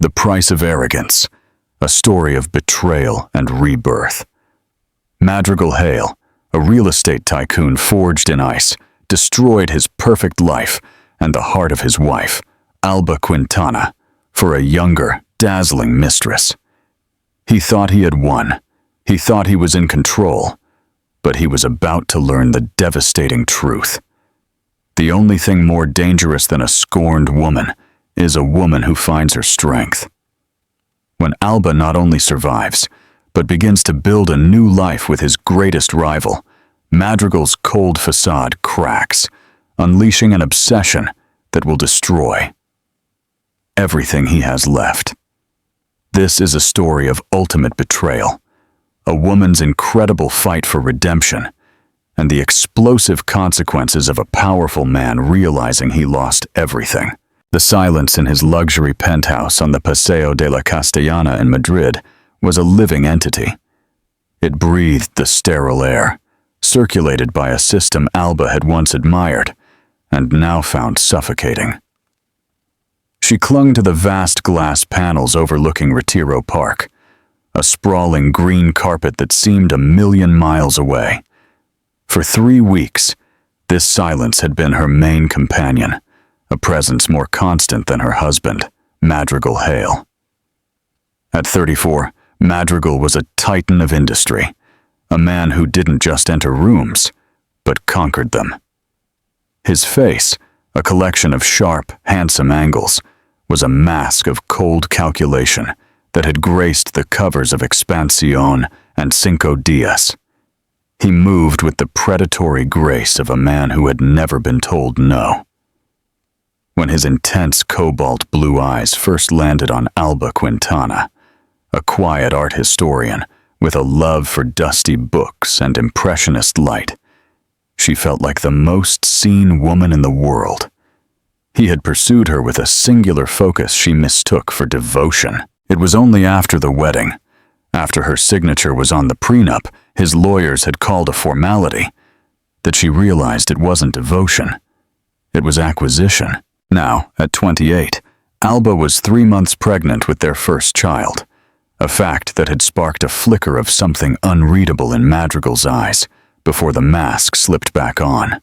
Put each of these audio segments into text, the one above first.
The Price of Arrogance, a story of betrayal and rebirth. Madrigal Hale, a real estate tycoon forged in ice, destroyed his perfect life and the heart of his wife, Alba Quintana, for a younger, dazzling mistress. He thought he had won. He thought he was in control, but he was about to learn the devastating truth. The only thing more dangerous than a scorned woman is a woman who finds her strength. When Alba not only survives, but begins to build a new life with his greatest rival, Madrigal's cold facade cracks, unleashing an obsession that will destroy everything he has left. This is a story of ultimate betrayal, a woman's incredible fight for redemption, and the explosive consequences of a powerful man realizing he lost everything. The silence in his luxury penthouse on the Paseo de la Castellana in Madrid was a living entity. It breathed the sterile air, circulated by a system Alba had once admired, and now found suffocating. She clung to the vast glass panels overlooking Retiro Park, a sprawling green carpet that seemed 1,000,000 miles away. For 3 weeks, this silence had been her main companion, a presence more constant than her husband, Madrigal Hale. At 34, Madrigal was a titan of industry, a man who didn't just enter rooms, but conquered them. His face, a collection of sharp, handsome angles, was a mask of cold calculation that had graced the covers of Expansión and Cinco Días. He moved with the predatory grace of a man who had never been told no. When his intense cobalt blue eyes first landed on Alba Quintana, a quiet art historian with a love for dusty books and impressionist light, she felt like the most seen woman in the world. He had pursued her with a singular focus she mistook for devotion. It was only after the wedding, after her signature was on the prenup his lawyers had called a formality, that she realized it wasn't devotion. It was acquisition. Now, at 28, Alba was 3 months pregnant with their first child, a fact that had sparked a flicker of something unreadable in Madrigal's eyes before the mask slipped back on.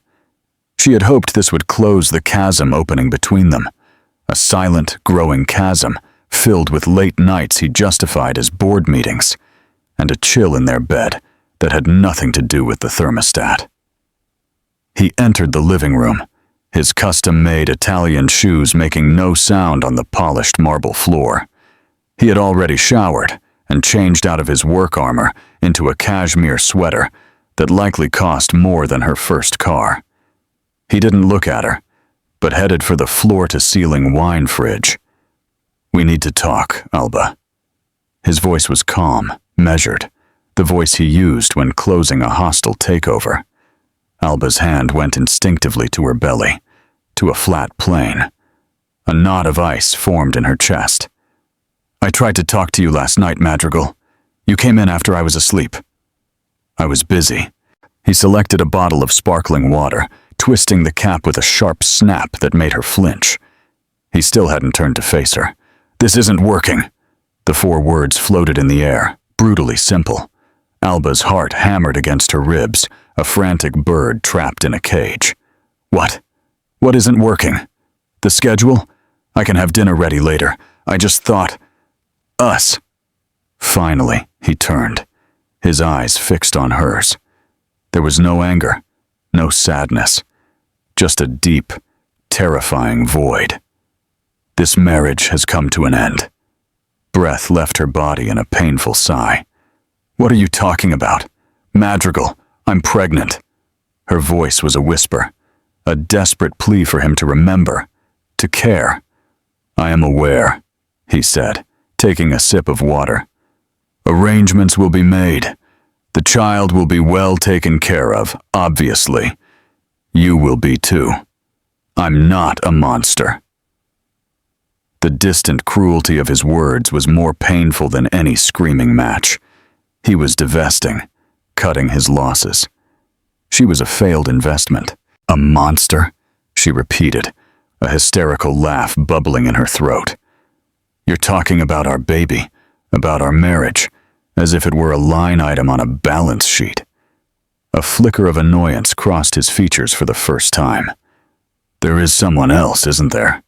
She had hoped this would close the chasm opening between them, a silent, growing chasm filled with late nights he justified as board meetings, and a chill in their bed that had nothing to do with the thermostat. He entered the living room, his custom-made Italian shoes making no sound on the polished marble floor. He had already showered and changed out of his work armor into a cashmere sweater that likely cost more than her first car. He didn't look at her, but headed for the floor-to-ceiling wine fridge. "We need to talk, Alba." His voice was calm, measured, the voice he used when closing a hostile takeover. Alba's hand went instinctively to her belly, to a flat plane. A knot of ice formed in her chest. "I tried to talk to you last night, Madrigal. You came in after I was asleep." "I was busy." He selected a bottle of sparkling water, twisting the cap with a sharp snap that made her flinch. He still hadn't turned to face her. "This isn't working." The 4 words floated in the air, brutally simple. Alba's heart hammered against her ribs, a frantic bird trapped in a cage. "What? What isn't working? The schedule? I can have dinner ready later. I just thought... us." Finally, he turned, his eyes fixed on hers. There was no anger, no sadness, just a deep, terrifying void. "This marriage has come to an end." Breath left her body in a painful sigh. "What are you talking about? Madrigal, I'm pregnant." Her voice was a whisper, a desperate plea for him to remember, to care. "I am aware," he said, taking a sip of water. "Arrangements will be made. The child will be well taken care of, obviously. You will be too. I'm not a monster." The distant cruelty of his words was more painful than any screaming match. He was divesting, cutting his losses. She was a failed investment. "A monster?" she repeated, a hysterical laugh bubbling in her throat. You're talking about our baby, about our marriage, as if it were a line item on a balance sheet. A flicker of annoyance crossed his features for the first time. There is someone else, isn't there?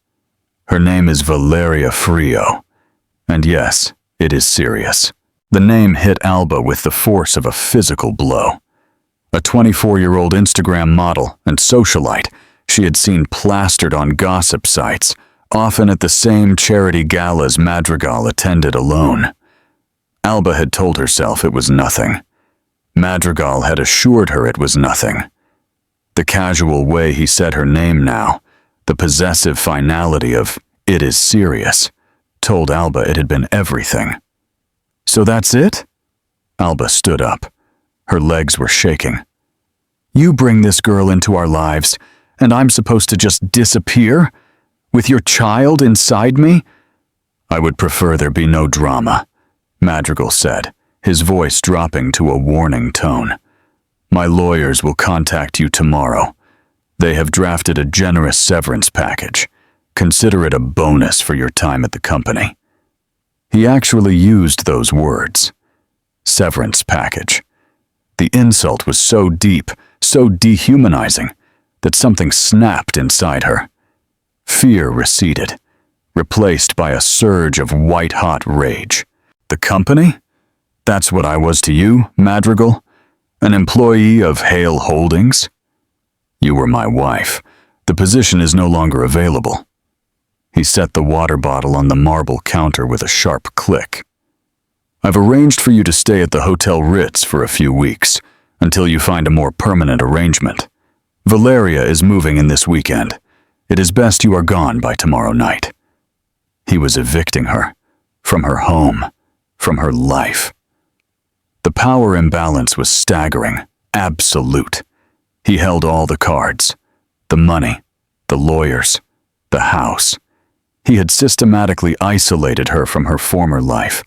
Her name is Valeria Frio. And yes, it is serious. The name hit Alba with the force of a physical blow. A 24-year-old Instagram model and socialite she had seen plastered on gossip sites, often at the same charity galas Madrigal attended alone. Alba had told herself it was nothing. Madrigal had assured her it was nothing. The casual way he said her name now, the possessive finality of "it is serious," told Alba it had been everything. So that's it? Alba stood up. Her legs were shaking. You bring this girl into our lives, and I'm supposed to just disappear? With your child inside me? I would prefer there be no drama, Madrigal said, his voice dropping to a warning tone. My lawyers will contact you tomorrow. They have drafted a generous severance package. Consider it a bonus for your time at the company. He actually used those words. Severance package. The insult was so deep, so dehumanizing, that something snapped inside her. Fear receded, replaced by a surge of white-hot rage. The company? That's what I was to you, Madrigal? An employee of Hale Holdings? You were my wife. The position is no longer available. He set the water bottle on the marble counter with a sharp click. I've arranged for you to stay at the Hotel Ritz for a few weeks, until you find a more permanent arrangement. Valeria is moving in this weekend. It is best you are gone by tomorrow night. He was evicting her, from her home, from her life. The power imbalance was staggering, absolute. He held all the cards, the money, the lawyers, the house. He had systematically isolated her from her former life,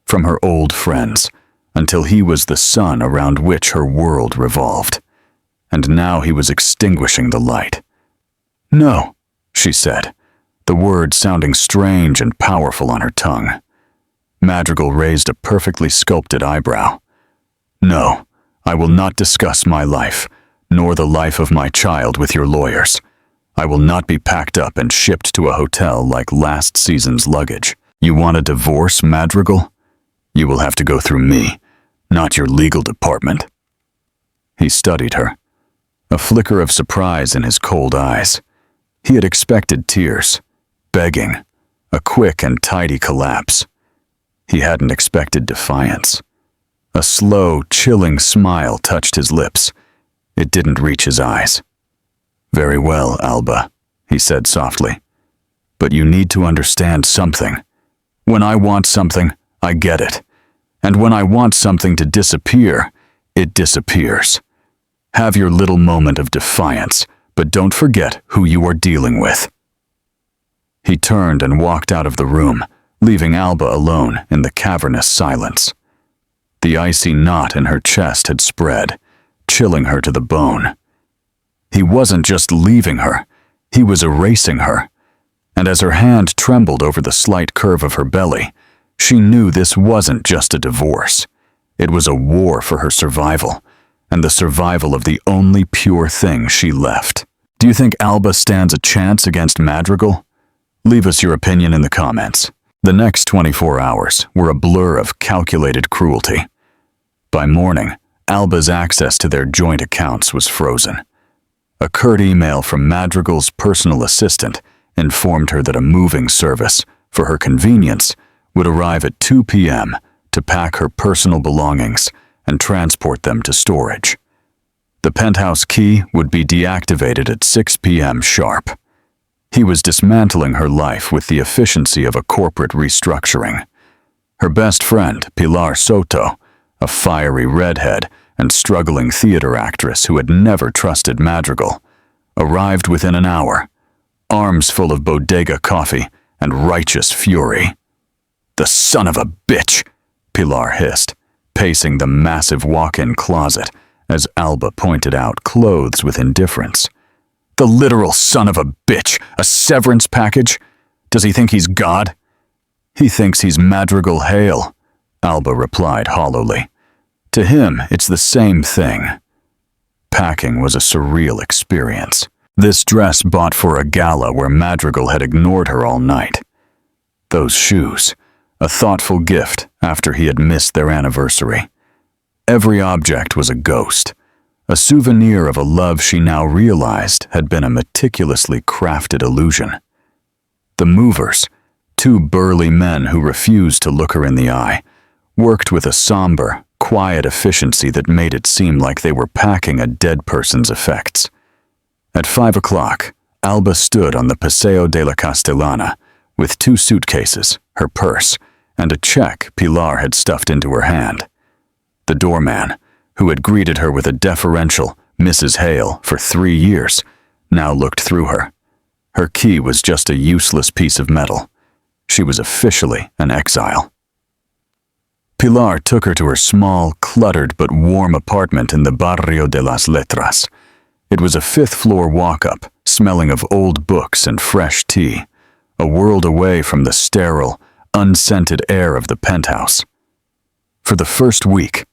from her old friends, until he was the sun around which her world revolved. And now he was extinguishing the light. No, she said, the words sounding strange and powerful on her tongue. Madrigal raised a perfectly sculpted eyebrow. No, I will not discuss my life, nor the life of my child with your lawyers. I will not be packed up and shipped to a hotel like last season's luggage. You want a divorce, Madrigal? You will have to go through me, not your legal department. He studied her, a flicker of surprise in his cold eyes. He had expected tears, begging, a quick and tidy collapse. He hadn't expected defiance. A slow, chilling smile touched his lips. It didn't reach his eyes. Very well, Alba, he said softly. But you need to understand something. When I want something, I get it. And when I want something to disappear, it disappears. Have your little moment of defiance, but don't forget who you are dealing with. He turned and walked out of the room, leaving Alba alone in the cavernous silence. The icy knot in her chest had spread, chilling her to the bone. He wasn't just leaving her, he was erasing her. And as her hand trembled over the slight curve of her belly, she knew this wasn't just a divorce. It was a war for her survival, and the survival of the only pure thing she left. Do you think Alba stands a chance against Madrigal? Leave us your opinion in the comments. The next 24 hours were a blur of calculated cruelty. By morning, Alba's access to their joint accounts was frozen. A curt email from Madrigal's personal assistant informed her that a moving service, for her convenience, would arrive at 2 p.m. to pack her personal belongings and transport them to storage. The penthouse key would be deactivated at 6 p.m. sharp. He was dismantling her life with the efficiency of a corporate restructuring. Her best friend, Pilar Soto, a fiery redhead and struggling theater actress who had never trusted Madrigal, arrived within an hour, arms full of bodega coffee and righteous fury. The son of a bitch, Pilar hissed, pacing the massive walk-in closet as Alba pointed out, clothes with indifference. The literal son of a bitch, a severance package? Does he think he's God? He thinks he's Madrigal Hale, Alba replied hollowly. To him, it's the same thing. Packing was a surreal experience. This dress bought for a gala where Madrigal had ignored her all night. Those shoes, a thoughtful gift after he had missed their anniversary. Every object was a ghost, a souvenir of a love she now realized had been a meticulously crafted illusion. The movers, two burly men who refused to look her in the eye, worked with a somber, quiet efficiency that made it seem like they were packing a dead person's effects. At 5 o'clock, Alba stood on the Paseo de la Castellana with 2 suitcases, her purse, and a check Pilar had stuffed into her hand. The doorman, who had greeted her with a deferential Mrs. Hale for 3 years, now looked through her. Her key was just a useless piece of metal. She was officially an exile. Pilar took her to her small, cluttered but warm apartment in the Barrio de las Letras. It was a 5th-floor walk-up, smelling of old books and fresh tea, a world away from the sterile, unscented air of the penthouse. For the first week,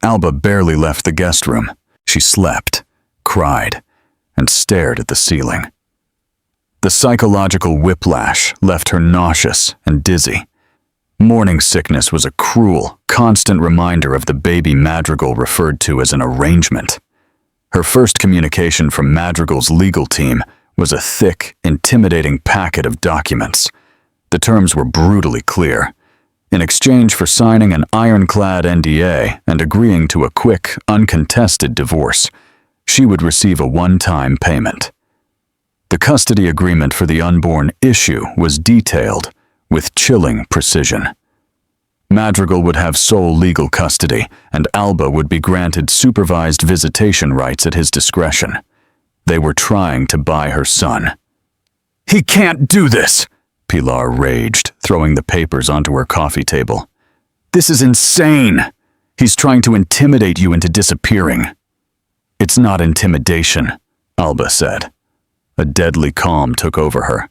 Alba barely left the guest room. She slept, cried, and stared at the ceiling. The psychological whiplash left her nauseous and dizzy. Morning sickness was a cruel, constant reminder of the baby Madrigal referred to as an arrangement. Her first communication from Madrigal's legal team was a thick, intimidating packet of documents. The terms were brutally clear. In exchange for signing an ironclad NDA and agreeing to a quick, uncontested divorce, she would receive a one-time payment. The custody agreement for the unborn issue was detailed with chilling precision. Madrigal would have sole legal custody, and Alba would be granted supervised visitation rights at his discretion. They were trying to buy her son. "He can't do this!" Pilar raged, throwing the papers onto her coffee table. "This is insane! He's trying to intimidate you into disappearing." "It's not intimidation," Alba said. A deadly calm took over her.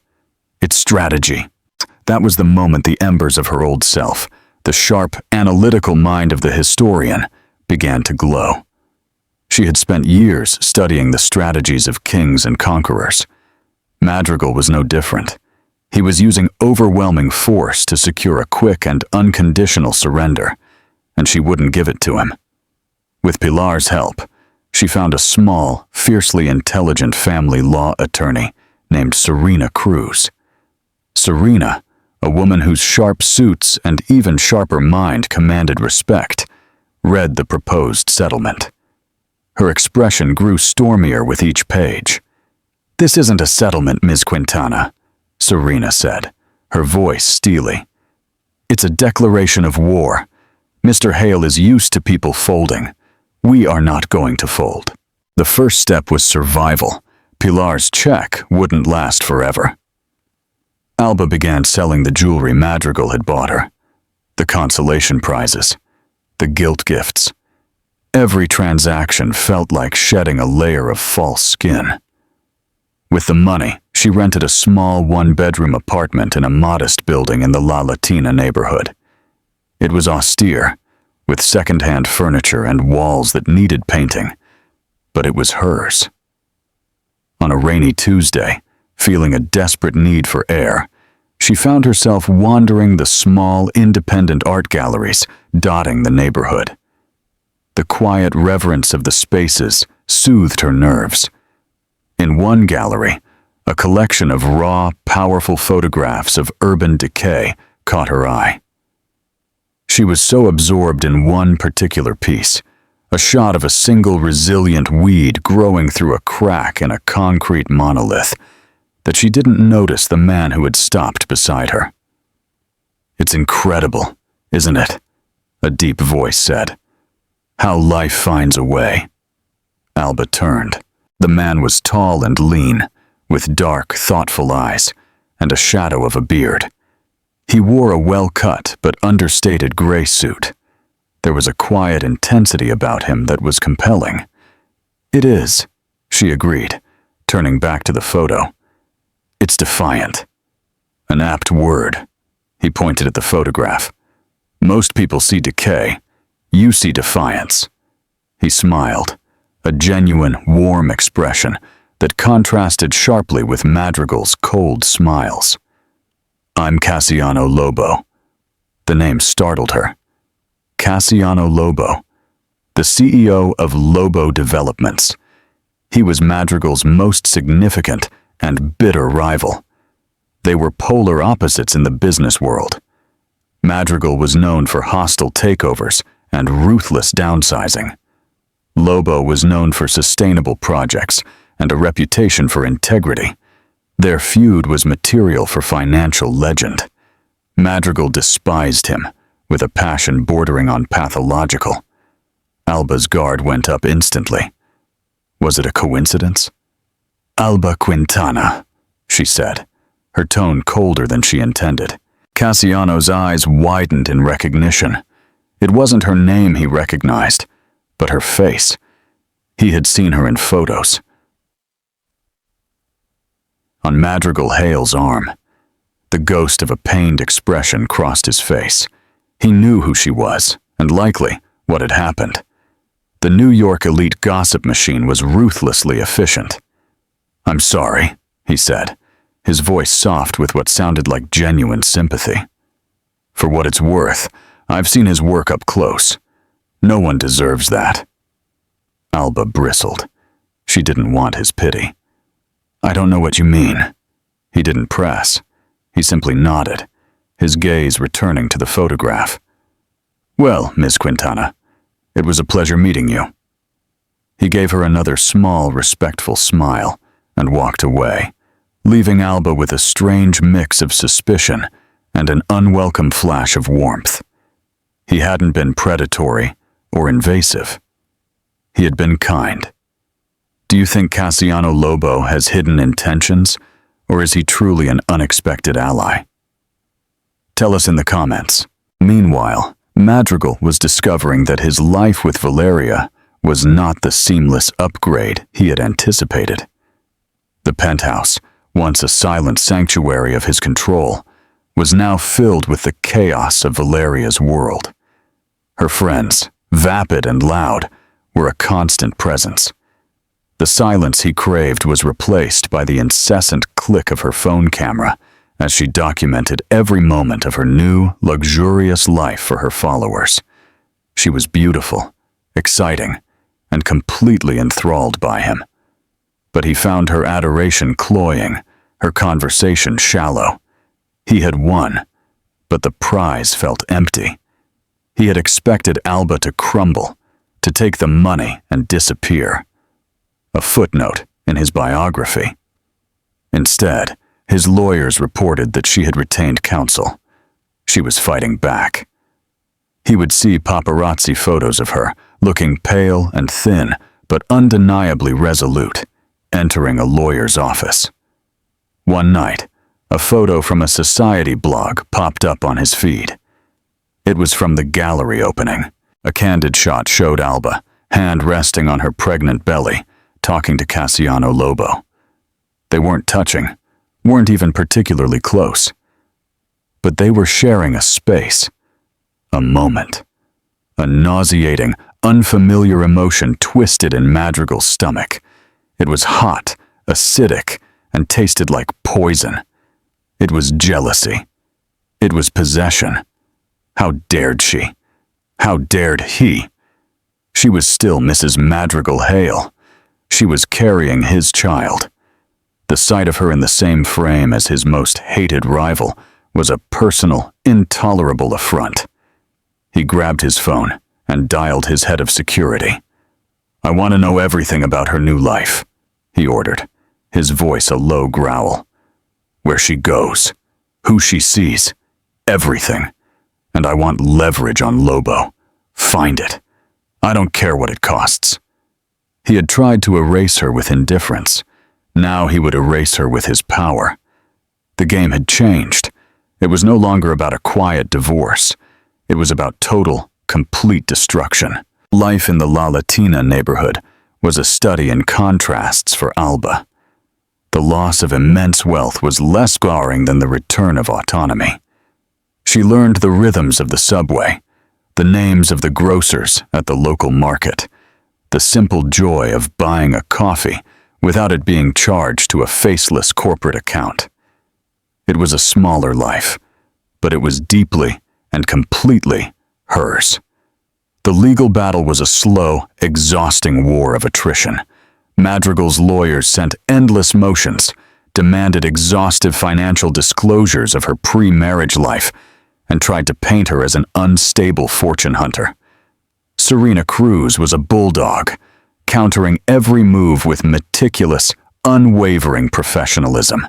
"It's strategy." That was the moment the embers of her old self, the sharp, analytical mind of the historian, began to glow. She had spent years studying the strategies of kings and conquerors. Madrigal was no different. He was using overwhelming force to secure a quick and unconditional surrender, and she wouldn't give it to him. With Pilar's help, she found a small, fiercely intelligent family law attorney named Serena Cruz. Serena, a woman whose sharp suits and even sharper mind commanded respect, read the proposed settlement. Her expression grew stormier with each page. "This isn't a settlement, Ms. Quintana," Serena said, her voice steely. "It's a declaration of war. Mr. Hale is used to people folding. We are not going to fold." The first step was survival. Pilar's check wouldn't last forever. Alba began selling the jewelry Madrigal had bought her. The consolation prizes. The guilt gifts. Every transaction felt like shedding a layer of false skin. With the money, she rented a small one-bedroom apartment in a modest building in the La Latina neighborhood. It was austere, with second-hand furniture and walls that needed painting, but it was hers. On a rainy Tuesday, feeling a desperate need for air, she found herself wandering the small, independent art galleries dotting the neighborhood. The quiet reverence of the spaces soothed her nerves. In one gallery, a collection of raw, powerful photographs of urban decay caught her eye. She was so absorbed in one particular piece, a shot of a single resilient weed growing through a crack in a concrete monolith, that she didn't notice the man who had stopped beside her. "It's incredible, isn't it?" a deep voice said. "How life finds a way." Alba turned. The man was tall and lean, with dark, thoughtful eyes, and a shadow of a beard. He wore a well-cut but understated gray suit. There was a quiet intensity about him that was compelling. "It is," she agreed, turning back to the photo. "It's defiant." An apt word. He pointed at the photograph. Most people see decay. You see defiance. He smiled, a genuine, warm expression that contrasted sharply with Madrigal's cold smiles. I'm Cassiano Lobo. The name startled her. Cassiano Lobo, the CEO of Lobo Developments. He was Madrigal's most significant and bitter rival. They were polar opposites in the business world. Madrigal was known for hostile takeovers and ruthless downsizing. Lobo was known for sustainable projects and a reputation for integrity. Their feud was material for financial legend. Madrigal despised him, with a passion bordering on pathological. Alba's guard went up instantly. Was it a coincidence? Alba Quintana, she said, her tone colder than she intended. Cassiano's eyes widened in recognition. It wasn't her name he recognized, but her face. He had seen her in photos. On Madrigal Hale's arm, the ghost of a pained expression crossed his face. He knew who she was, and likely what had happened. The New York elite gossip machine was ruthlessly efficient. I'm sorry, he said, his voice soft with what sounded like genuine sympathy. For what it's worth, I've seen his work up close. No one deserves that. Alba bristled. She didn't want his pity. I don't know what you mean. He didn't press. He simply nodded, his gaze returning to the photograph. Well, Miss Quintana, it was a pleasure meeting you. He gave her another small, respectful smile and walked away, leaving Alba with a strange mix of suspicion and an unwelcome flash of warmth. He hadn't been predatory or invasive. He had been kind. Do you think Cassiano Lobo has hidden intentions, or is he truly an unexpected ally? Tell us in the comments. Meanwhile, Madrigal was discovering that his life with Valeria was not the seamless upgrade he had anticipated. The penthouse, once a silent sanctuary of his control, was now filled with the chaos of Valeria's world. Her friends, vapid and loud, were a constant presence. The silence he craved was replaced by the incessant click of her phone camera as she documented every moment of her new, luxurious life for her followers. She was beautiful, exciting, and completely enthralled by him. But he found her adoration cloying, her conversation shallow. He had won, but the prize felt empty. He had expected Alba to crumble, to take the money and disappear. A footnote in his biography. Instead, his lawyers reported that she had retained counsel. She was fighting back. He would see paparazzi photos of her, looking pale and thin, but undeniably resolute, entering a lawyer's office. One night, a photo from a society blog popped up on his feed. It was from the gallery opening. A candid shot showed Alba, hand resting on her pregnant belly, talking to Cassiano Lobo. They weren't touching, weren't even particularly close. But they were sharing a space, a moment. A nauseating, unfamiliar emotion twisted in Madrigal's stomach. It was hot, acidic, and tasted like poison. It was jealousy. It was possession. How dared she? How dared he? She was still Mrs. Madrigal Hale. She was carrying his child. The sight of her in the same frame as his most hated rival was a personal, intolerable affront. He grabbed his phone and dialed his head of security. I want to know everything about her new life, he ordered, his voice a low growl. Where she goes, who she sees, everything. And I want leverage on Lobo. Find it. I don't care what it costs. He had tried to erase her with indifference. Now he would erase her with his power. The game had changed. It was no longer about a quiet divorce. It was about total, complete destruction. Life in the La Latina neighborhood was a study in contrasts for Alba. The loss of immense wealth was less scarring than the return of autonomy. She learned the rhythms of the subway, the names of the grocers at the local market, the simple joy of buying a coffee without it being charged to a faceless corporate account. It was a smaller life, but it was deeply and completely hers. The legal battle was a slow, exhausting war of attrition. Madrigal's lawyers sent endless motions, demanded exhaustive financial disclosures of her pre-marriage life, and tried to paint her as an unstable fortune hunter. Serena Cruz was a bulldog, countering every move with meticulous, unwavering professionalism.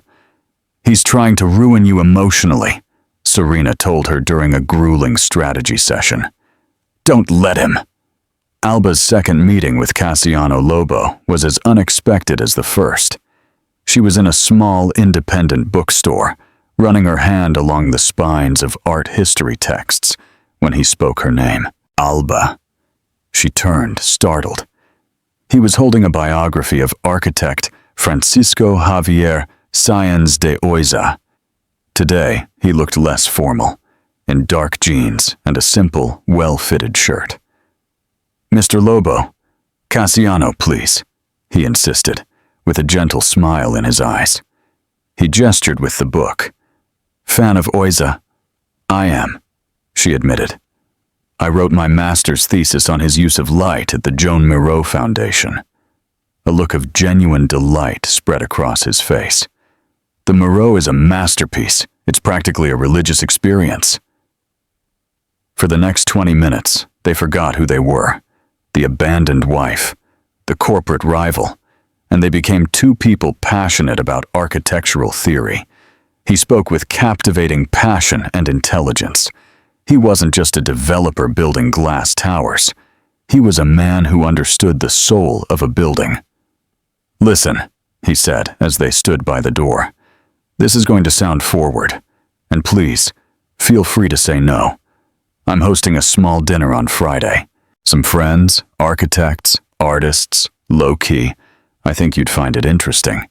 "He's trying to ruin you emotionally," Serena told her during a grueling strategy session. "Don't let him." Alba's second meeting with Cassiano Lobo was as unexpected as the first. She was in a small, independent bookstore, running her hand along the spines of art history texts when he spoke her name, Alba. She turned, startled. He was holding a biography of architect Francisco Javier Sáenz de Oiza. Today, he looked less formal, in dark jeans and a simple, well-fitted shirt. "Mr. Lobo, Cassiano, please," he insisted, with a gentle smile in his eyes. He gestured with the book. "Fan of Oiza?" "I am," she admitted. "I wrote my master's thesis on his use of light at the Joan Miro Foundation." A look of genuine delight spread across his face. "The Miro is a masterpiece. It's practically a religious experience." For the next 20 minutes, they forgot who they were, the abandoned wife, the corporate rival, and they became two people passionate about architectural theory. He spoke with captivating passion and intelligence. He wasn't just a developer building glass towers. He was a man who understood the soul of a building. "Listen," he said as they stood by the door. "This is going to sound forward, and please, feel free to say no. I'm hosting a small dinner on Friday. Some friends, architects, artists, low-key. I think you'd find it interesting.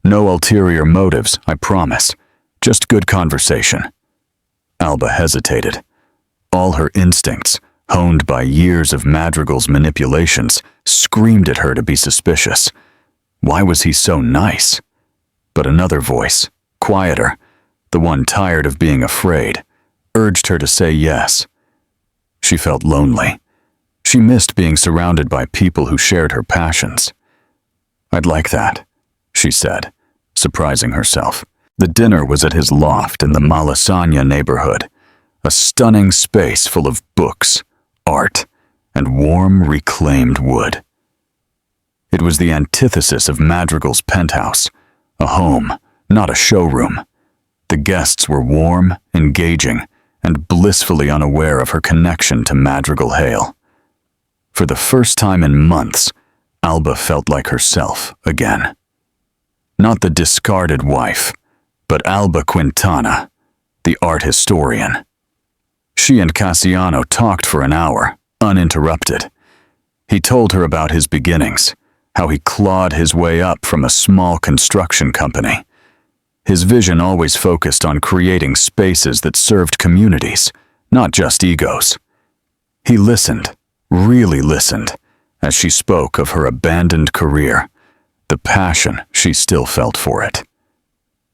No ulterior motives, I promise. Just good conversation." Alba hesitated. All her instincts, honed by years of Madrigal's manipulations, screamed at her to be suspicious. Why was he so nice? But another voice, quieter, the one tired of being afraid, urged her to say yes. She felt lonely. She missed being surrounded by people who shared her passions. "I'd like that," she said, surprising herself. The dinner was at his loft in the Malasaña neighborhood, a stunning space full of books, art, and warm, reclaimed wood. It was the antithesis of Madrigal's penthouse, a home, not a showroom. The guests were warm, engaging, and blissfully unaware of her connection to Madrigal Hale. For the first time in months, Alba felt like herself again. Not the discarded wife, but Alba Quintana, the art historian. She and Cassiano talked for an hour, uninterrupted. He told her about his beginnings, how he clawed his way up from a small construction company. His vision always focused on creating spaces that served communities, not just egos. He listened, really listened, as she spoke of her abandoned career, the passion she still felt for it.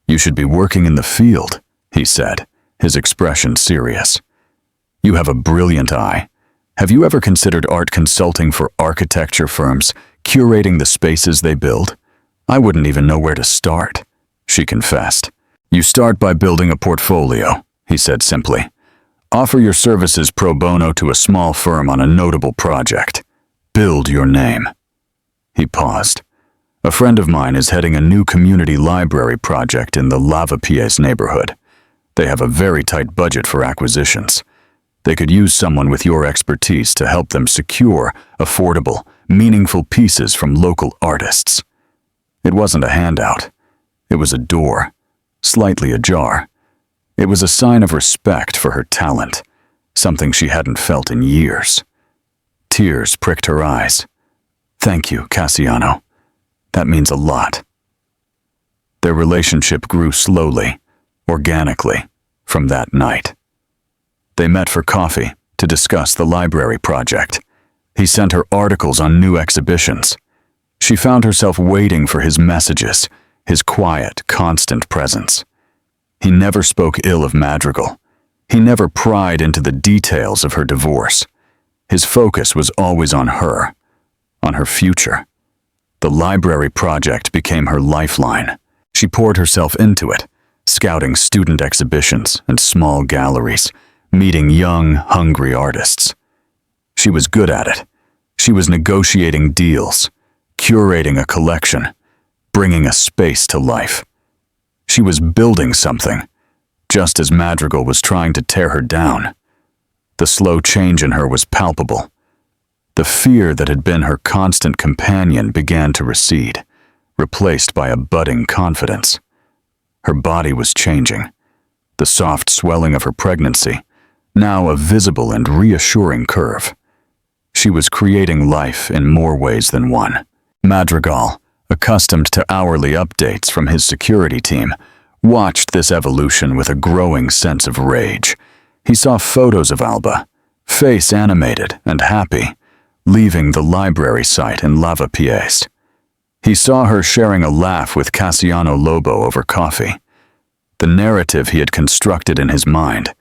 "You should be working in the field," he said, his expression serious. "You have a brilliant eye. Have you ever considered art consulting for architecture firms, curating the spaces they build? I wouldn't even know where to start," she confessed. "You start by building a portfolio," he said simply. "Offer your services pro bono to a small firm on a notable project. Build your name." He paused. "A friend of mine is heading a new community library project in the Lavapiés neighborhood. They have a very tight budget for acquisitions. They could use someone with your expertise to help them secure affordable, meaningful pieces from local artists." It wasn't a handout. It was a door, slightly ajar. It was a sign of respect for her talent, something she hadn't felt in years. Tears pricked her eyes. "Thank you, Cassiano. That means a lot." Their relationship grew slowly, organically, from that night. They met for coffee to discuss the library project. He sent her articles on new exhibitions. She found herself waiting for his messages, his quiet, constant presence. He never spoke ill of Madrigal. He never pried into the details of her divorce. His focus was always on her future. The library project became her lifeline. She poured herself into it, scouting student exhibitions and small galleries, meeting young, hungry artists. She was good at it. She was negotiating deals, curating a collection, bringing a space to life. She was building something, just as Madrigal was trying to tear her down. The slow change in her was palpable. The fear that had been her constant companion began to recede, replaced by a budding confidence. Her body was changing. The soft swelling of her pregnancy, now a visible and reassuring curve. She was creating life in more ways than one. Madrigal, accustomed to hourly updates from his security team, watched this evolution with a growing sense of rage. He saw photos of Alba, face animated and happy, leaving the library site in Lavapiés. He saw her sharing a laugh with Cassiano Lobo over coffee. The narrative he had constructed in his mind,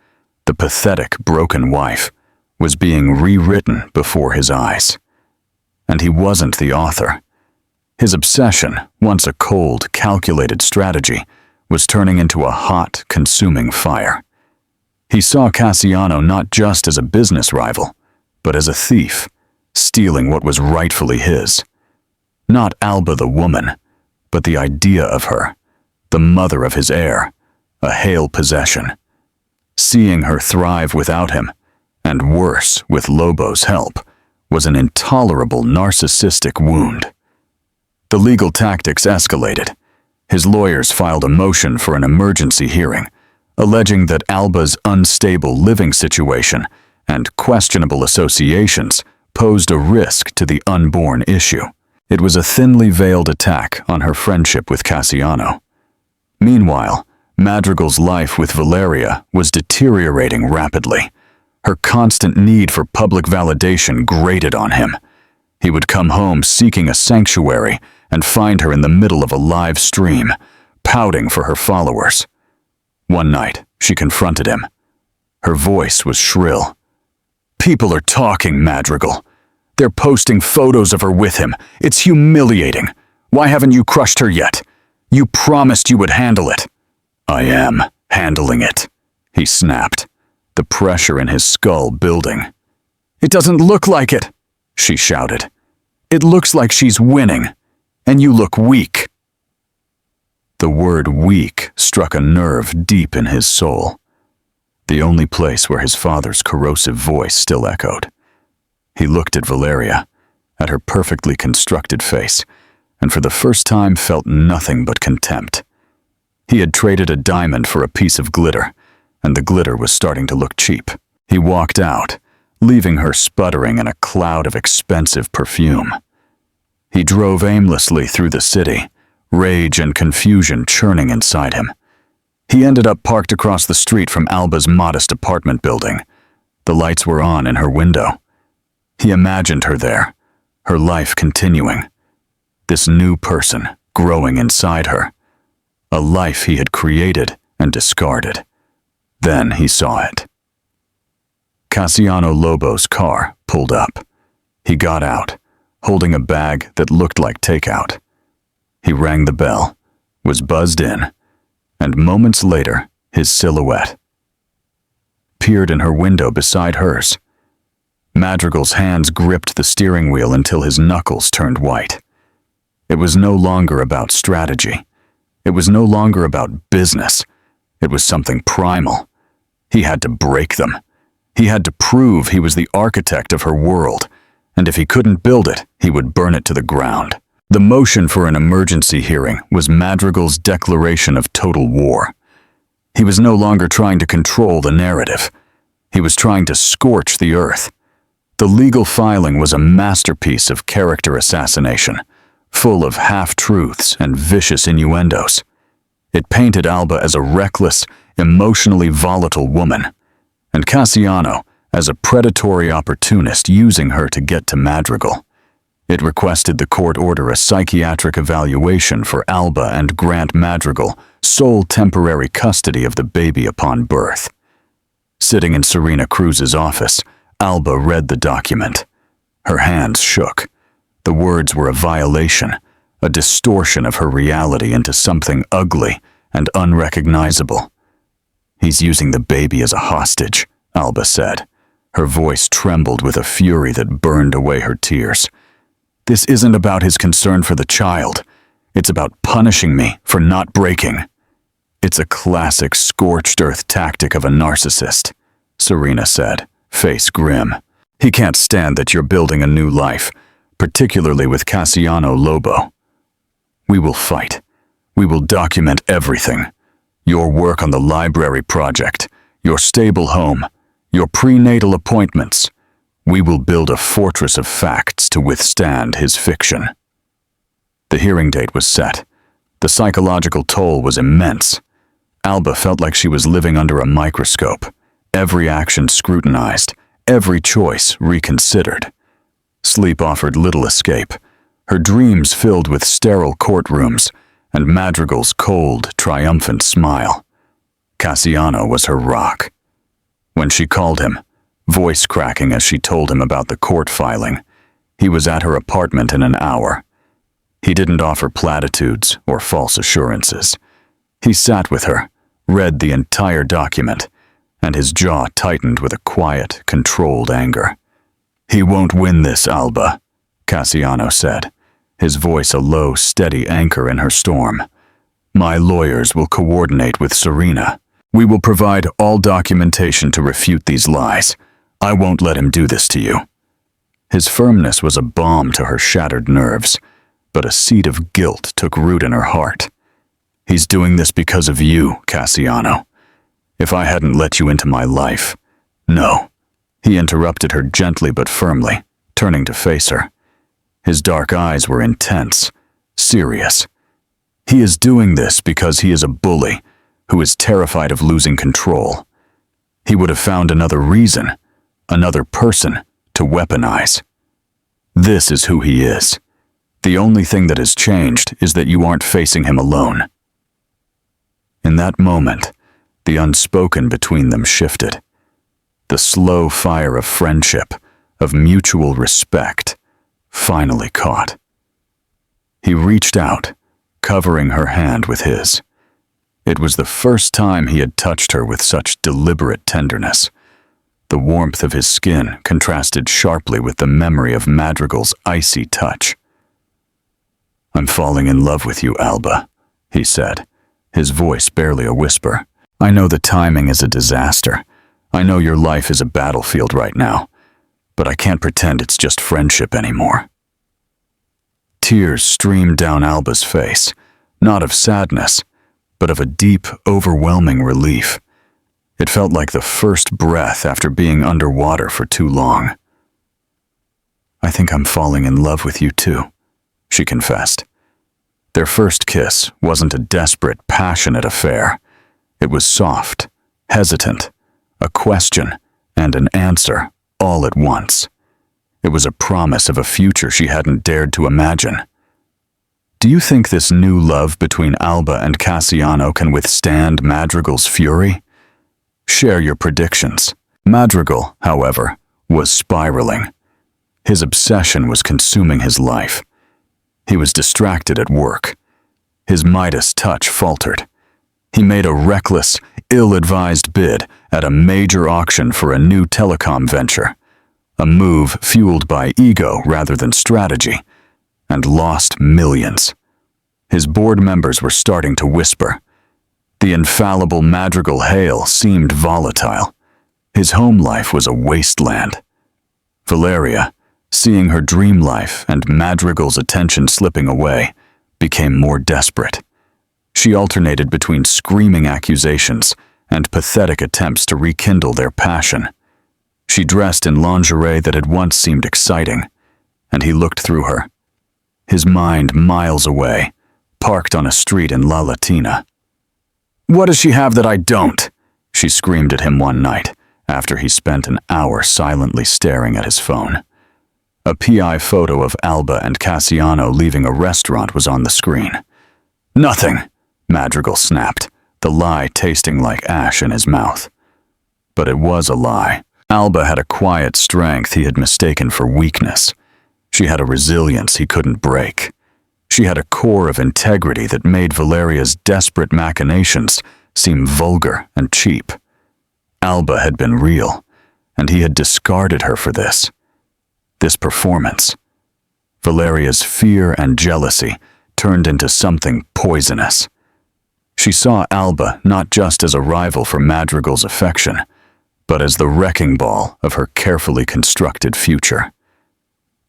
the pathetic, broken wife, was being rewritten before his eyes. And he wasn't the author. His obsession, once a cold, calculated strategy, was turning into a hot, consuming fire. He saw Cassiano not just as a business rival, but as a thief, stealing what was rightfully his. Not Alba the woman, but the idea of her, the mother of his heir, a hale possession. Seeing her thrive without him, and worse, with Lobo's help, was an intolerable narcissistic wound. The legal tactics escalated. His lawyers filed a motion for an emergency hearing, alleging that Alba's unstable living situation and questionable associations posed a risk to the unborn issue. It was a thinly veiled attack on her friendship with Cassiano. Meanwhile, Madrigal's life with Valeria was deteriorating rapidly. Her constant need for public validation grated on him. He would come home seeking a sanctuary and find her in the middle of a live stream, pouting for her followers. One night, she confronted him. Her voice was shrill. "People are talking, Madrigal. They're posting photos of her with him. It's humiliating. Why haven't you crushed her yet? You promised you would handle it." "I am handling it," he snapped, the pressure in his skull building. "It doesn't look like it," she shouted. "It looks like she's winning, and you look weak." The word weak struck a nerve deep in his soul, the only place where his father's corrosive voice still echoed. He looked at Valeria, at her perfectly constructed face, and for the first time felt nothing but contempt. He had traded a diamond for a piece of glitter, and the glitter was starting to look cheap. He walked out, leaving her sputtering in a cloud of expensive perfume. He drove aimlessly through the city, rage and confusion churning inside him. He ended up parked across the street from Alba's modest apartment building. The lights were on in her window. He imagined her there, her life continuing. This new person growing inside her. A life he had created and discarded. Then he saw it. Cassiano Lobo's car pulled up. He got out, holding a bag that looked like takeout. He rang the bell, was buzzed in, and moments later, his silhouette peered in her window beside hers. Madrigal's hands gripped the steering wheel until his knuckles turned white. It was no longer about strategy. It was no longer about business. It was something primal. He had to break them. He had to prove he was the architect of her world, and if he couldn't build it, he would burn it to the ground. The motion for an emergency hearing was Madrigal's declaration of total war. He was no longer trying to control the narrative. He was trying to scorch the earth. The legal filing was a masterpiece of character assassination, full of half-truths and vicious innuendos. It painted Alba as a reckless, emotionally volatile woman, and Cassiano as a predatory opportunist using her to get to Madrigal. It requested the court order a psychiatric evaluation for Alba and grant Madrigal sole temporary custody of the baby upon birth. Sitting in Serena Cruz's office, Alba read the document. Her hands shook. The words were a violation, a distortion of her reality into something ugly and unrecognizable. "He's using the baby as a hostage," Alba said. Her voice trembled with a fury that burned away her tears. "This isn't about his concern for the child. It's about punishing me for not breaking." "It's a classic scorched earth tactic of a narcissist," Serena said, face grim. "He can't stand that you're building a new life, particularly with Cassiano Lobo. We will fight. We will document everything. Your work on the library project, your stable home, your prenatal appointments. We will build a fortress of facts to withstand his fiction." The hearing date was set. The psychological toll was immense. Alba felt like she was living under a microscope, every action scrutinized, every choice reconsidered. Sleep offered little escape, her dreams filled with sterile courtrooms and Madrigal's cold, triumphant smile. Cassiano was her rock. When she called him, voice cracking as she told him about the court filing, he was at her apartment in an hour. He didn't offer platitudes or false assurances. He sat with her, read the entire document, and his jaw tightened with a quiet, controlled anger. "He won't win this, Alba," Cassiano said, his voice a low, steady anchor in her storm. "My lawyers will coordinate with Serena. We will provide all documentation to refute these lies. I won't let him do this to you." His firmness was a balm to her shattered nerves, but a seed of guilt took root in her heart. "He's doing this because of you, Cassiano. If I hadn't let you into my life—" "No," he interrupted her gently but firmly, turning to face her. His dark eyes were intense, serious. "He is doing this because he is a bully who is terrified of losing control. He would have found another reason, another person, to weaponize. This is who he is. The only thing that has changed is that you aren't facing him alone." In that moment, the unspoken between them shifted. The slow fire of friendship, of mutual respect, finally caught. He reached out, covering her hand with his. It was the first time he had touched her with such deliberate tenderness. The warmth of his skin contrasted sharply with the memory of Madrigal's icy touch. "I'm falling in love with you, Alba," he said, his voice barely a whisper. "I know the timing is a disaster. I know your life is a battlefield right now, but I can't pretend it's just friendship anymore." Tears streamed down Alba's face, not of sadness, but of a deep, overwhelming relief. It felt like the first breath after being underwater for too long. "I think I'm falling in love with you too," she confessed. Their first kiss wasn't a desperate, passionate affair. It was soft, hesitant, a question and an answer all at once. It was a promise of a future she hadn't dared to imagine. "Do you think this new love between Alba and Cassiano can withstand Madrigal's fury? Share your predictions." Madrigal, however, was spiraling. His obsession was consuming his life. He was distracted at work. His Midas touch faltered. He made a reckless, ill-advised bid at a major auction for a new telecom venture, a move fueled by ego rather than strategy, and lost millions. His board members were starting to whisper. The infallible Madrigal Hale seemed volatile. His home life was a wasteland. Valeria, seeing her dream life and Madrigal's attention slipping away, became more desperate. She alternated between screaming accusations and pathetic attempts to rekindle their passion. She dressed in lingerie that had once seemed exciting, and he looked through her. His mind miles away, parked on a street in La Latina. "What does she have that I don't?" she screamed at him one night, after he spent an hour silently staring at his phone. A PI photo of Alba and Cassiano leaving a restaurant was on the screen. "Nothing," Madrigal snapped, the lie tasting like ash in his mouth. But it was a lie. Alba had a quiet strength he had mistaken for weakness. She had a resilience he couldn't break. She had a core of integrity that made Valeria's desperate machinations seem vulgar and cheap. Alba had been real, and he had discarded her for this. This performance. Valeria's fear and jealousy turned into something poisonous. She saw Alba not just as a rival for Madrigal's affection, but as the wrecking ball of her carefully constructed future.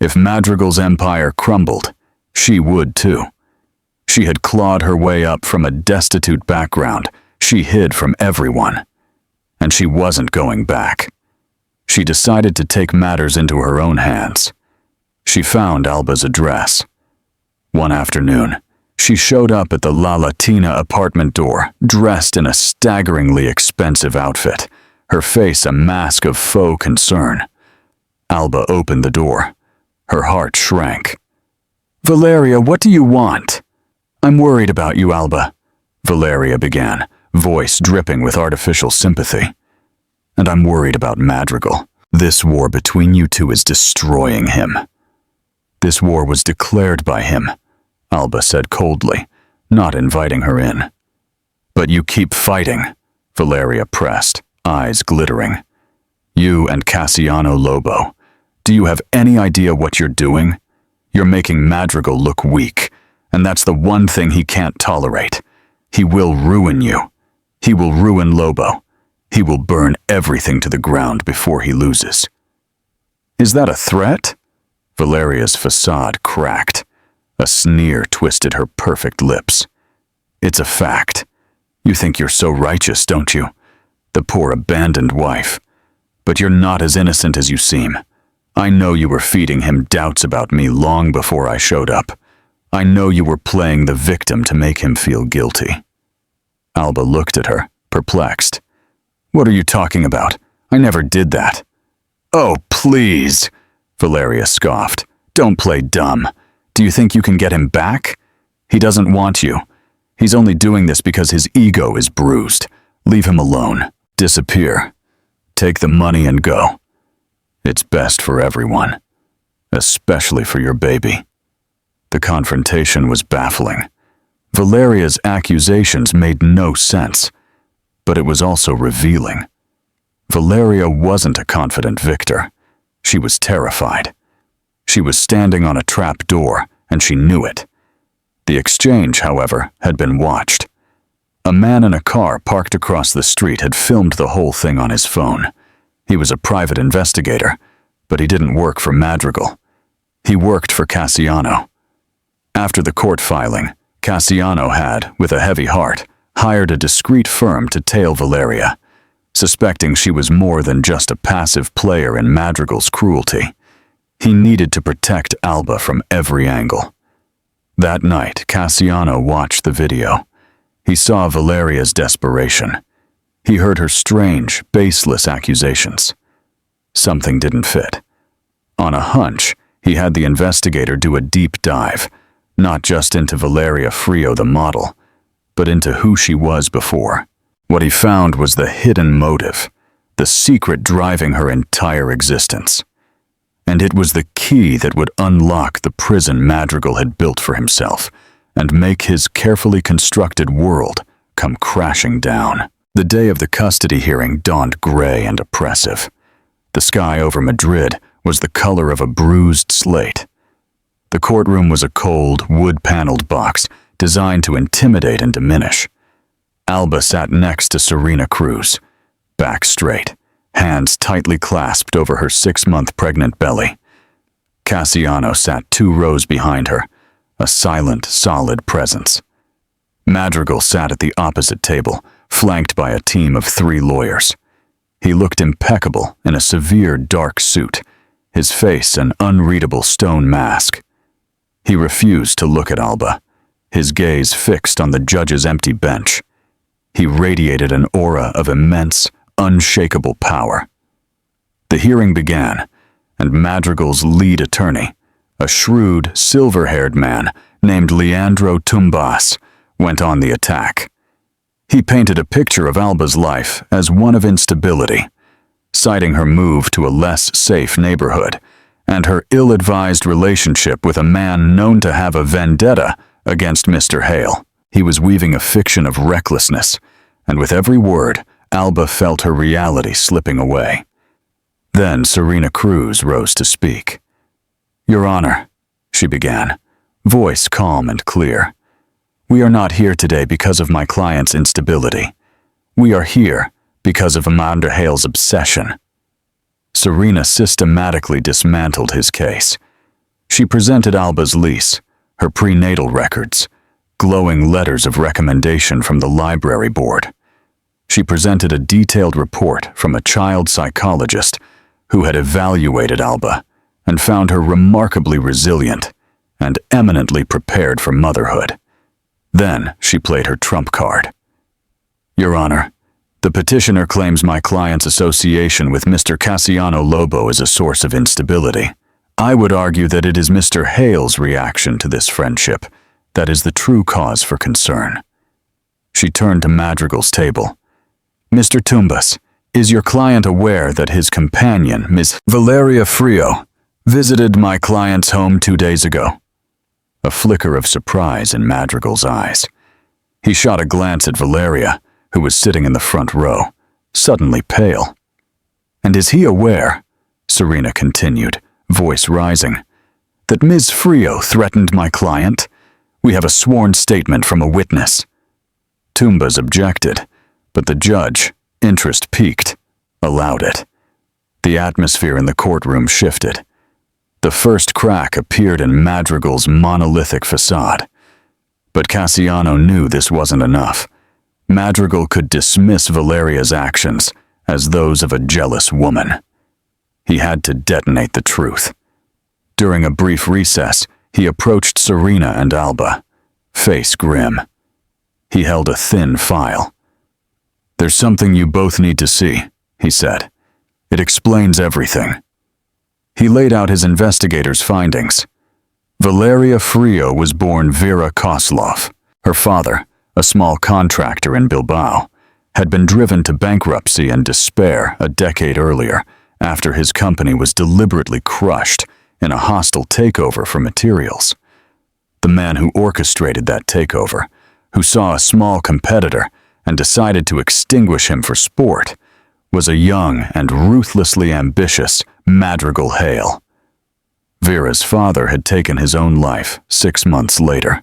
If Madrigal's empire crumbled, she would too. She had clawed her way up from a destitute background she hid from everyone. And she wasn't going back. She decided to take matters into her own hands. She found Alba's address. One afternoon, she showed up at the La Latina apartment door, dressed in a staggeringly expensive outfit, her face a mask of faux concern. Alba opened the door. Her heart shrank. "Valeria, what do you want?" "I'm worried about you, Alba," Valeria began, voice dripping with artificial sympathy. "And I'm worried about Madrigal. This war between you two is destroying him." "This war was declared by him," Alba said coldly, not inviting her in. "But you keep fighting," Valeria pressed, eyes glittering. "You and Cassiano Lobo. Do you have any idea what you're doing? You're making Madrigal look weak, and that's the one thing he can't tolerate. He will ruin you. He will ruin Lobo. He will burn everything to the ground before he loses." "Is that a threat?" Valeria's facade cracked. A sneer twisted her perfect lips. "It's a fact. You think you're so righteous, don't you? The poor abandoned wife. But you're not as innocent as you seem. I know you were feeding him doubts about me long before I showed up. I know you were playing the victim to make him feel guilty." Alba looked at her, perplexed. "What are you talking about? I never did that." "Oh, please," Valeria scoffed. "Don't play dumb. Do you think you can get him back? He doesn't want you. He's only doing this because his ego is bruised. Leave him alone. Disappear. Take the money and go. It's best for everyone, especially for your baby." The confrontation was baffling. Valeria's accusations made no sense, but it was also revealing. Valeria wasn't a confident victor. She was terrified. She was standing on a trap door, and she knew it. The exchange, however, had been watched. A man in a car parked across the street had filmed the whole thing on his phone. He was a private investigator, but he didn't work for Madrigal. He worked for Cassiano. After the court filing, Cassiano had, with a heavy heart, hired a discreet firm to tail Valeria, suspecting she was more than just a passive player in Madrigal's cruelty. He needed to protect Alba from every angle. That night, Cassiano watched the video. He saw Valeria's desperation. He heard her strange, baseless accusations. Something didn't fit. On a hunch, he had the investigator do a deep dive, not just into Valeria Frio the model, but into who she was before. What he found was the hidden motive, the secret driving her entire existence. And it was the key that would unlock the prison Madrigal had built for himself and make his carefully constructed world come crashing down. The day of the custody hearing dawned gray and oppressive. The sky over Madrid was the color of a bruised slate. The courtroom was a cold, wood-paneled box designed to intimidate and diminish. Alba sat next to Serena Cruz, back straight, hands tightly clasped over her 6-month pregnant belly. Cassiano sat 2 rows behind her, a silent, solid presence. Madrigal sat at the opposite table, flanked by a team of 3 lawyers. He looked impeccable in a severe dark suit, his face an unreadable stone mask. He refused to look at Alba, his gaze fixed on the judge's empty bench. He radiated an aura of immense, unshakable power. The hearing began, and Madrigal's lead attorney, a shrewd, silver-haired man named Leandro Tumbas, went on the attack. He painted a picture of Alba's life as one of instability, citing her move to a less safe neighborhood and her ill-advised relationship with a man known to have a vendetta against Mr. Hale. He was weaving a fiction of recklessness, and with every word, Alba felt her reality slipping away. Then Serena Cruz rose to speak. "Your Honor," she began, voice calm and clear, "we are not here today because of my client's instability. We are here because of Amanda Hale's obsession." Serena systematically dismantled his case. She presented Alba's lease, her prenatal records, glowing letters of recommendation from the library board. She presented a detailed report from a child psychologist who had evaluated Alba and found her remarkably resilient and eminently prepared for motherhood. Then she played her trump card. "Your Honor, the petitioner claims my client's association with Mr. Cassiano Lobo is a source of instability. I would argue that it is Mr. Hale's reaction to this friendship that is the true cause for concern." She turned to Madrigal's table. "Mr. Tumbas, is your client aware that his companion, Miss Valeria Frio, visited my client's home 2 days ago?" A flicker of surprise in Madrigal's eyes. He shot a glance at Valeria, who was sitting in the front row, suddenly pale. "And is he aware," Serena continued, voice rising, "that Ms. Frio threatened my client? We have a sworn statement from a witness." Tumbas objected, but the judge, interest piqued, allowed it. The atmosphere in the courtroom shifted. The first crack appeared in Madrigal's monolithic facade. But Cassiano knew this wasn't enough. Madrigal could dismiss Valeria's actions as those of a jealous woman. He had to detonate the truth. During a brief recess, he approached Serena and Alba, face grim. He held a thin file. "There's something you both need to see," he said. "It explains everything." He laid out his investigators' findings. Valeria Frio was born Vera Koslov. Her father, a small contractor in Bilbao, had been driven to bankruptcy and despair a decade earlier after his company was deliberately crushed in a hostile takeover for materials. The man who orchestrated that takeover, who saw a small competitor and decided to extinguish him for sport, was a young and ruthlessly ambitious Madrigal Hale. Vera's father had taken his own life 6 months later.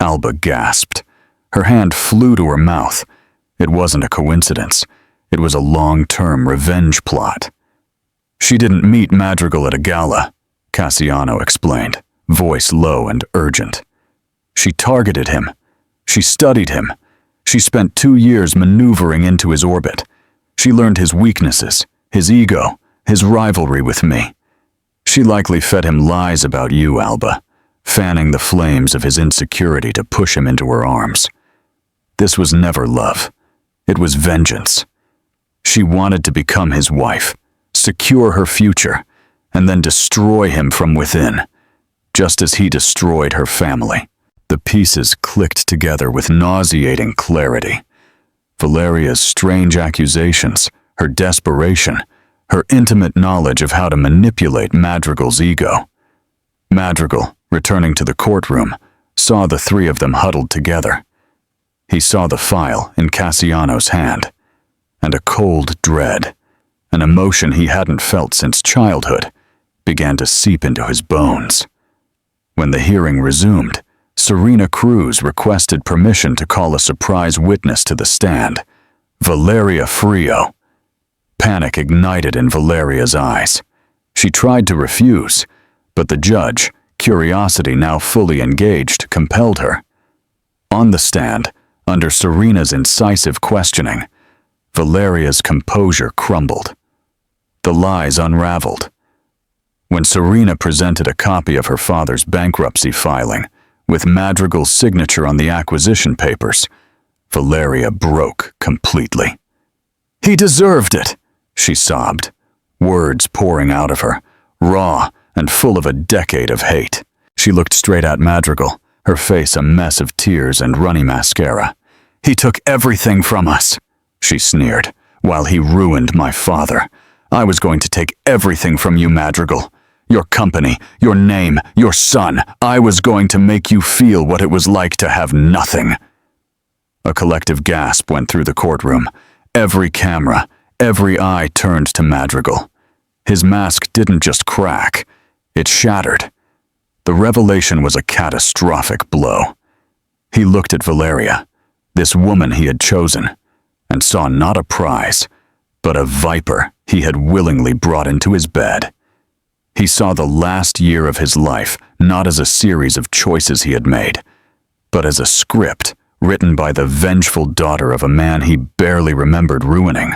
Alba gasped. Her hand flew to her mouth. It wasn't a coincidence. It was a long-term revenge plot. "She didn't meet Madrigal at a gala," Cassiano explained, voice low and urgent. "She targeted him. She studied him. She spent 2 years maneuvering into his orbit. She learned his weaknesses, his ego, his rivalry with me. She likely fed him lies about you, Alba, fanning the flames of his insecurity to push him into her arms. This was never love. It was vengeance. She wanted to become his wife, secure her future, and then destroy him from within, just as he destroyed her family." The pieces clicked together with nauseating clarity. Valeria's strange accusations, her desperation, her intimate knowledge of how to manipulate Madrigal's ego. Madrigal, returning to the courtroom, saw the three of them huddled together. He saw the file in Cassiano's hand, and a cold dread, an emotion he hadn't felt since childhood, began to seep into his bones. When the hearing resumed, Serena Cruz requested permission to call a surprise witness to the stand, Valeria Frio. Panic ignited in Valeria's eyes. She tried to refuse, but the judge, curiosity now fully engaged, compelled her. On the stand, under Serena's incisive questioning, Valeria's composure crumbled. The lies unraveled. When Serena presented a copy of her father's bankruptcy filing, with Madrigal's signature on the acquisition papers, Valeria broke completely. He deserved it, she sobbed, words pouring out of her, raw and full of a decade of hate. She looked straight at Madrigal, her face a mess of tears and runny mascara. He took everything from us, she sneered, while he ruined my father. I was going to take everything from you, Madrigal. Your company, your name, your son. I was going to make you feel what it was like to have nothing. A collective gasp went through the courtroom. Every camera, every eye turned to Madrigal. His mask didn't just crack, it shattered. The revelation was a catastrophic blow. He looked at Valeria, this woman he had chosen, and saw not a prize, but a viper he had willingly brought into his bed. He saw the last year of his life not as a series of choices he had made, but as a script written by the vengeful daughter of a man he barely remembered ruining.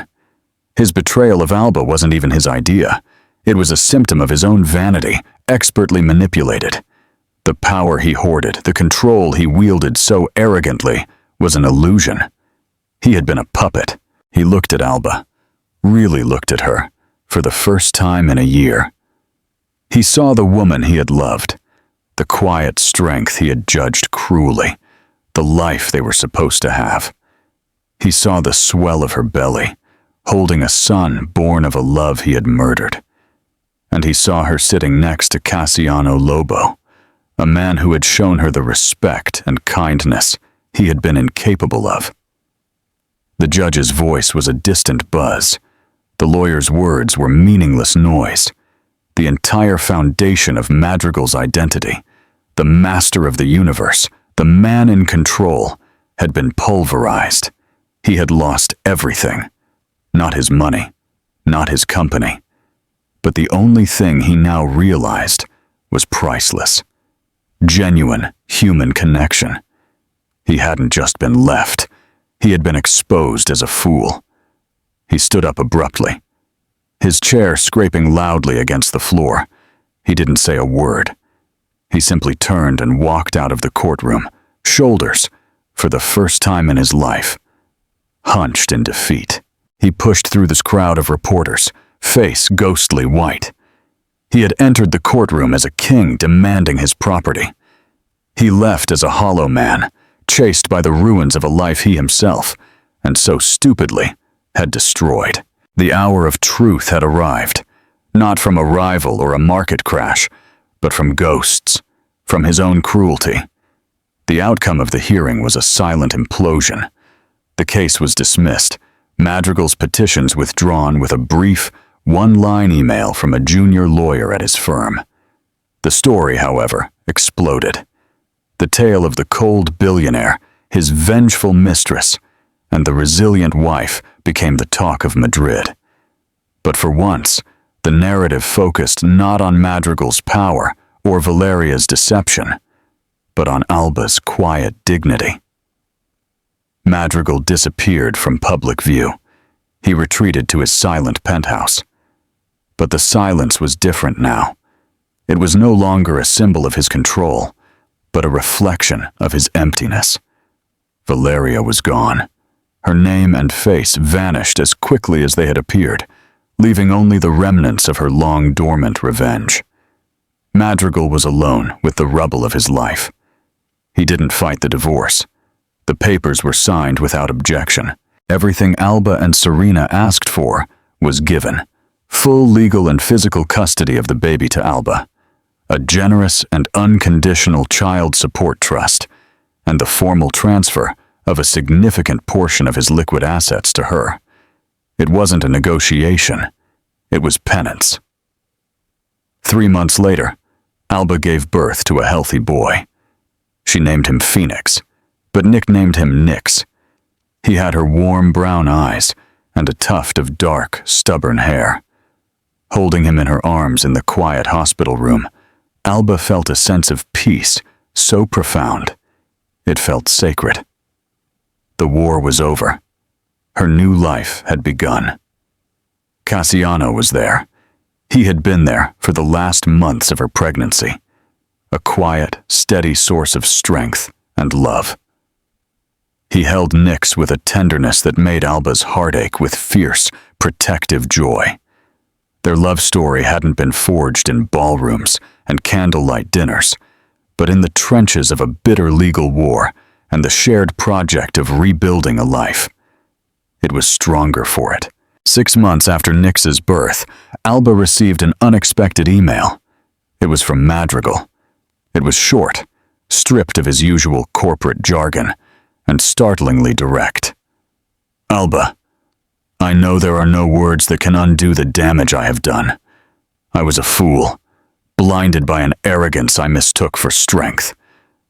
His betrayal of Alba wasn't even his idea. It was a symptom of his own vanity, expertly manipulated. The power he hoarded, the control he wielded so arrogantly, was an illusion. He had been a puppet. He looked at Alba, really looked at her, for the first time in a year. He saw the woman he had loved, the quiet strength he had judged cruelly, the life they were supposed to have. He saw the swell of her belly, holding a son born of a love he had murdered. And he saw her sitting next to Cassiano Lobo, a man who had shown her the respect and kindness he had been incapable of. The judge's voice was a distant buzz. The lawyer's words were meaningless noise. The entire foundation of Madrigal's identity, the master of the universe, the man in control, had been pulverized. He had lost everything. Not his money, not his company. But the only thing he now realized was priceless. Genuine human connection. He hadn't just been left. He had been exposed as a fool. He stood up abruptly, his chair scraping loudly against the floor. He didn't say a word. He simply turned and walked out of the courtroom, shoulders, for the first time in his life, hunched in defeat. He pushed through this crowd of reporters, face ghostly white. He had entered the courtroom as a king demanding his property. He left as a hollow man, chased by the ruins of a life he himself, and so stupidly, had destroyed. The hour of truth had arrived, not from a rival or a market crash, but from ghosts, from his own cruelty. The outcome of the hearing was a silent implosion. The case was dismissed, Madrigal's petitions withdrawn with a brief, one-line email from a junior lawyer at his firm. The story, however, exploded. The tale of the cold billionaire, his vengeful mistress, and the resilient wife became the talk of Madrid. But for once, the narrative focused not on Madrigal's power or Valeria's deception, but on Alba's quiet dignity. Madrigal disappeared from public view. He retreated to his silent penthouse. But the silence was different now. It was no longer a symbol of his control, but a reflection of his emptiness. Valeria was gone. Her name and face vanished as quickly as they had appeared, leaving only the remnants of her long-dormant revenge. Madrigal was alone with the rubble of his life. He didn't fight the divorce. The papers were signed without objection. Everything Alba and Serena asked for was given. Full legal and physical custody of the baby to Alba, a generous and unconditional child support trust, and the formal transfer of a significant portion of his liquid assets to her. It wasn't a negotiation. It was penance. 3 months later, Alba gave birth to a healthy boy. She named him Phoenix, but nicknamed him Nix. He had her warm brown eyes and a tuft of dark, stubborn hair. Holding him in her arms in the quiet hospital room, Alba felt a sense of peace so profound. It felt sacred. The war was over. Her new life had begun. Cassiano was there. He had been there for the last months of her pregnancy, a quiet, steady source of strength and love. He held Nix with a tenderness that made Alba's heart ache with fierce, protective joy. Their love story hadn't been forged in ballrooms and candlelight dinners, but in the trenches of a bitter legal war and the shared project of rebuilding a life. It was stronger for it. 6 months after Nix's birth, Alba received an unexpected email. It was from Madrigal. It was short, stripped of his usual corporate jargon, and startlingly direct. Alba, I know there are no words that can undo the damage I have done. I was a fool, blinded by an arrogance I mistook for strength.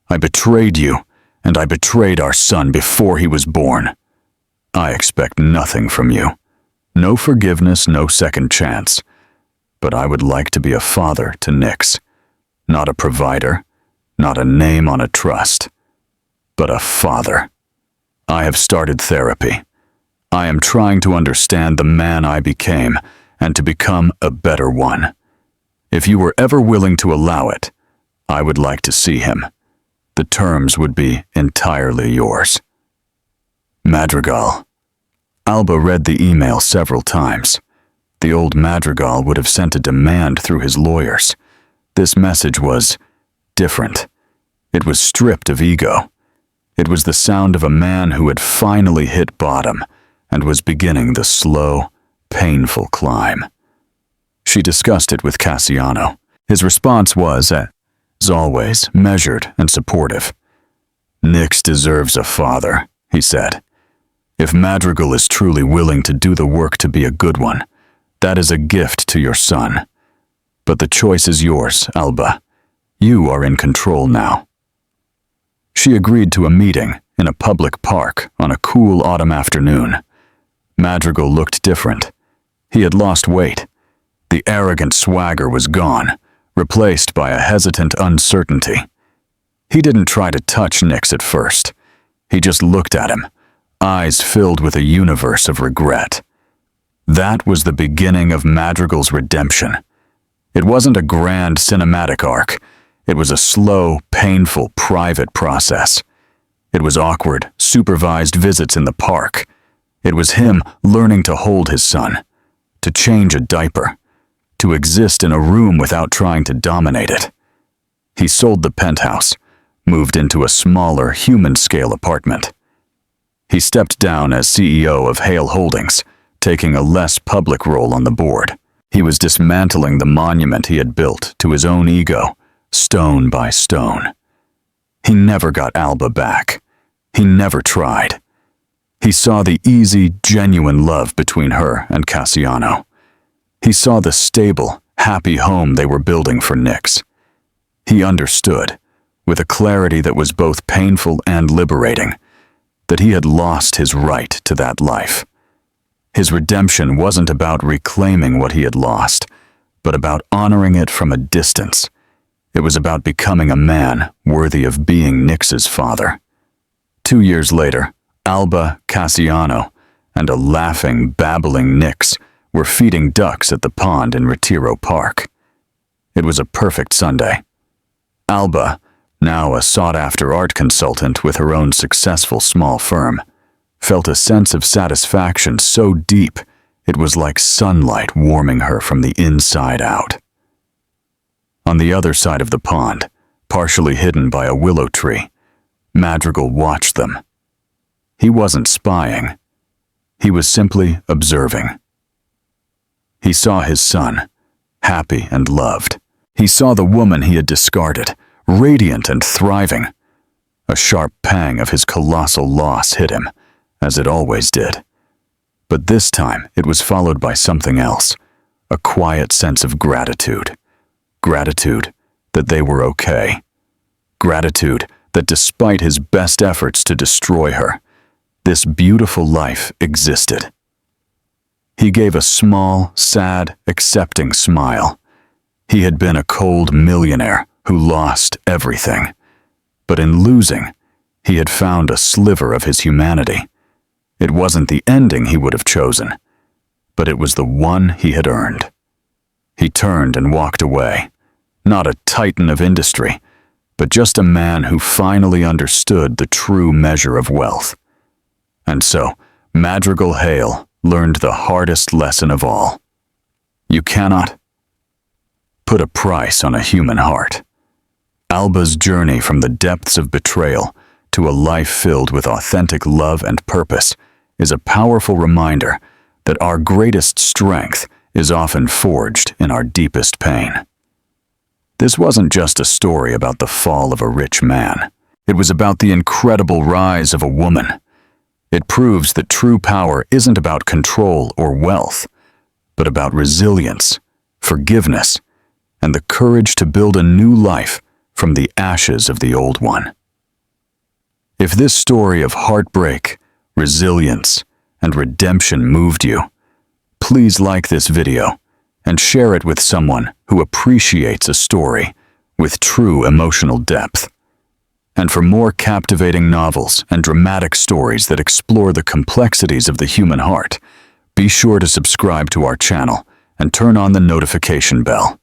I betrayed you, and I betrayed our son before he was born. I expect nothing from you. No forgiveness, no second chance. But I would like to be a father to Nix. Not a provider, not a name on a trust, but a father. I have started therapy. I am trying to understand the man I became and to become a better one. If you were ever willing to allow it, I would like to see him. The terms would be entirely yours. Madrigal. Alba read the email several times. The old Madrigal would have sent a demand through his lawyers. This message was different. It was stripped of ego. It was the sound of a man who had finally hit bottom and was beginning the slow, painful climb. She discussed it with Cassiano. His response was, as always, measured and supportive. Nix deserves a father, he said. If Madrigal is truly willing to do the work to be a good one, that is a gift to your son. But the choice is yours, Alba. You are in control now. She agreed to a meeting in a public park on a cool autumn afternoon. Madrigal looked different. He had lost weight. The arrogant swagger was gone, replaced by a hesitant uncertainty. He didn't try to touch Nix at first. He just looked at him, eyes filled with a universe of regret. That was the beginning of Madrigal's redemption. It wasn't a grand cinematic arc. It was a slow, painful, private process. It was awkward, supervised visits in the park. It was him learning to hold his son, to change a diaper, to exist in a room without trying to dominate it. He sold the penthouse, moved into a smaller, human-scale apartment. He stepped down as CEO of Hale Holdings, taking a less public role on the board. He was dismantling the monument he had built to his own ego, stone by stone. He never got Alba back. He never tried. He saw the easy, genuine love between her and Cassiano. He saw the stable, happy home they were building for Nix. He understood, with a clarity that was both painful and liberating, that he had lost his right to that life. His redemption wasn't about reclaiming what he had lost, but about honoring it from a distance. It was about becoming a man worthy of being Nix's father. 2 years later, Alba, Cassiano, and a laughing, babbling Nix were feeding ducks at the pond in Retiro Park. It was a perfect Sunday. Alba, now a sought-after art consultant with her own successful small firm, felt a sense of satisfaction so deep it was like sunlight warming her from the inside out. On the other side of the pond, partially hidden by a willow tree, Madrigal watched them. He wasn't spying. He was simply observing. He saw his son, happy and loved. He saw the woman he had discarded, radiant and thriving. A sharp pang of his colossal loss hit him, as it always did. But this time it was followed by something else, a quiet sense of gratitude. Gratitude that they were okay. Gratitude that despite his best efforts to destroy her, this beautiful life existed. He gave a small, sad, accepting smile. He had been a cold millionaire who lost everything. But in losing, he had found a sliver of his humanity. It wasn't the ending he would have chosen, but it was the one he had earned. He turned and walked away, not a titan of industry, but just a man who finally understood the true measure of wealth. And so, Madrigal Hale learned the hardest lesson of all. You cannot put a price on a human heart. Alba's journey from the depths of betrayal to a life filled with authentic love and purpose is a powerful reminder that our greatest strength is often forged in our deepest pain. This wasn't just a story about the fall of a rich man. It was about the incredible rise of a woman. It proves that true power isn't about control or wealth, but about resilience, forgiveness, and the courage to build a new life from the ashes of the old one. If this story of heartbreak, resilience, and redemption moved you, please like this video and share it with someone who appreciates a story with true emotional depth. And for more captivating novels and dramatic stories that explore the complexities of the human heart, be sure to subscribe to our channel and turn on the notification bell.